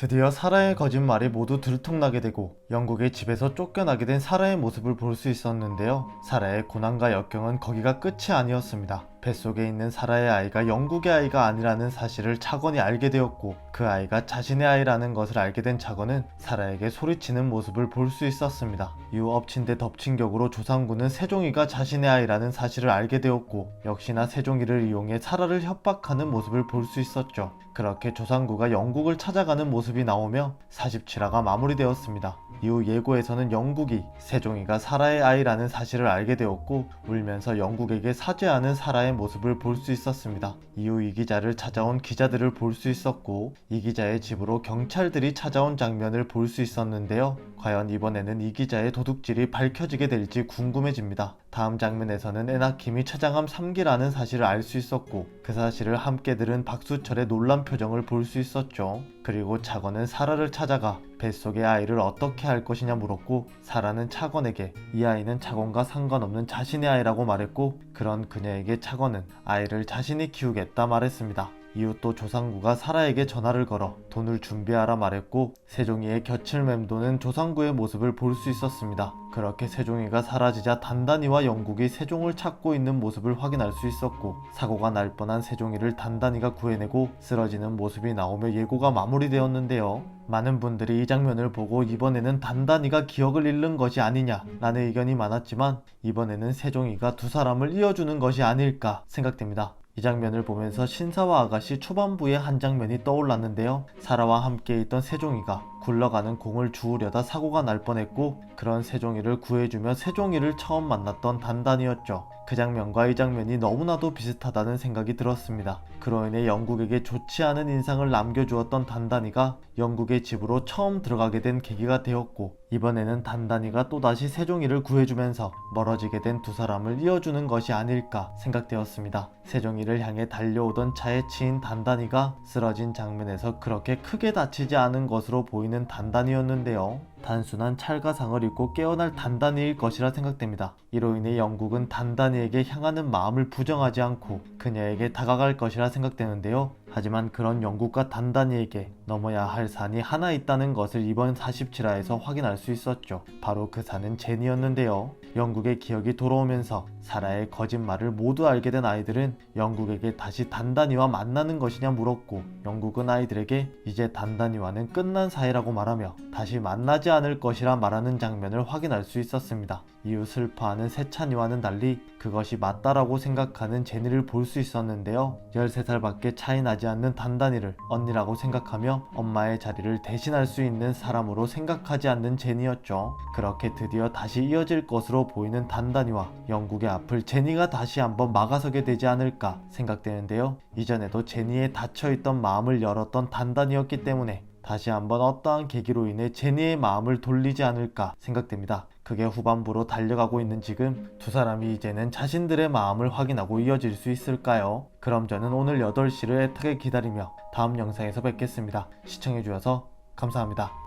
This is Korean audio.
드디어 사라의 거짓말이 모두 들통나게 되고 영국의 집에서 쫓겨나게 된 사라의 모습을 볼 수 있었는데요. 사라의 고난과 역경은 거기가 끝이 아니었습니다. 뱃속에 있는 사라의 아이가 영국의 아이가 아니라는 사실을 차건이 알게 되었고, 그 아이가 자신의 아이라는 것을 알게 된 차건은 사라에게 소리치는 모습을 볼 수 있었습니다. 이후 엎친 데 덮친 격으로 조상군은 세종이가 자신의 아이라는 사실을 알게 되었고, 역시나 세종이를 이용해 사라를 협박하는 모습을 볼 수 있었죠. 그렇게 조상구가 영국을 찾아가는 모습이 나오며 47화가 마무리되었습니다. 이후 예고에서는 영국이 세종이가 사라의 아이라는 사실을 알게 되었고, 울면서 영국에게 사죄하는 사라의 모습을 볼 수 있었습니다. 이후 이 기자를 찾아온 기자들을 볼 수 있었고, 이 기자의 집으로 경찰들이 찾아온 장면을 볼 수 있었는데요. 과연 이번에는 이 기자의 도둑질이 밝혀지게 될지 궁금해집니다. 다음 장면에서는 에나킴이 최장암 3기라는 사실을 알 수 있었고, 그 사실을 함께 들은 박수철의 놀란 표정을 볼 수 있었죠. 그리고 차건은 사라를 찾아가 뱃속의 아이를 어떻게 할 것이냐 물었고, 사라는 차건에게 이 아이는 차건과 상관없는 자신의 아이라고 말했고, 그런 그녀에게 차건은 아이를 자신이 키우겠다 말했습니다. 이후 또 조상구가 사라에게 전화를 걸어 돈을 준비하라 말했고, 세종이의 곁을 맴도는 조상구의 모습을 볼 수 있었습니다. 그렇게 세종이가 사라지자 단단이와 영국이 세종을 찾고 있는 모습을 확인할 수 있었고, 사고가 날 뻔한 세종이를 단단이가 구해내고 쓰러지는 모습이 나오며 예고가 마무리되었는데요. 많은 분들이 이 장면을 보고 이번에는 단단이가 기억을 잃는 것이 아니냐 라는 의견이 많았지만, 이번에는 세종이가 두 사람을 이어주는 것이 아닐까 생각됩니다. 이 장면을 보면서 신사와 아가씨 초반부의 한 장면이 떠올랐는데요. 사라와 함께 있던 세종이가 굴러가는 공을 주우려다 사고가 날 뻔했고, 그런 세종이를 구해주며 세종이를 처음 만났던 단단이었죠. 그 장면과 이 장면이 너무나도 비슷하다는 생각이 들었습니다. 그로 인해 영국에게 좋지 않은 인상을 남겨주었던 단단이가 영국의 집으로 처음 들어가게 된 계기가 되었고, 이번에는 단단이가 또다시 세종이를 구해주면서 멀어지게 된 두 사람을 이어주는 것이 아닐까 생각되었습니다. 세종이를 향해 달려오던 차에 치인 단단이가 쓰러진 장면에서 그렇게 크게 다치지 않은 것으로 보이는 단단이었는데요. 단순한 찰가상을 입고 깨어날 단단이일 것이라 생각됩니다. 이로 인해 영국은 단단이에게 향하는 마음을 부정하지 않고 그녀에게 다가갈 것이라 생각되는데요. 하지만 그런 영국과 단단이에게 넘어야 할 산이 하나 있다는 것을 이번 47화에서 확인할 수 있었죠. 바로 그 산은 제니였는데요. 영국의 기억이 돌아오면서 사라의 거짓말을 모두 알게 된 아이들은 영국에게 다시 단단이와 만나는 것이냐 물었고, 영국은 아이들에게 이제 단단이와는 끝난 사이라고 말하며 다시 만나지 않을 것이라 말하는 장면을 확인할 수 있었습니다. 이후 슬퍼하는 세찬이와는 달리 그것이 맞다라고 생각하는 제니를 볼 수 있었는데요. 13살밖에 차이 나지 않는 단단이를 언니라고 생각하며 엄마의 자리를 대신할 수 있는 사람으로 생각하지 않는 제니였죠. 그렇게 드디어 다시 이어질 것으로 보이는 단단이와 영국의 앞을 제니가 다시 한번 막아서게 되지 않을까 생각되는데요. 이전에도 제니의 닫혀있던 마음을 열었던 단단이었기 때문에 다시 한번 어떠한 계기로 인해 제니의 마음을 돌리지 않을까 생각됩니다. 그게 후반부로 달려가고 있는 지금 두 사람이 이제는 자신들의 마음을 확인하고 이어질 수 있을까요? 그럼 저는 오늘 8시를 애타게 기다리며 다음 영상에서 뵙겠습니다. 시청해주셔서 감사합니다.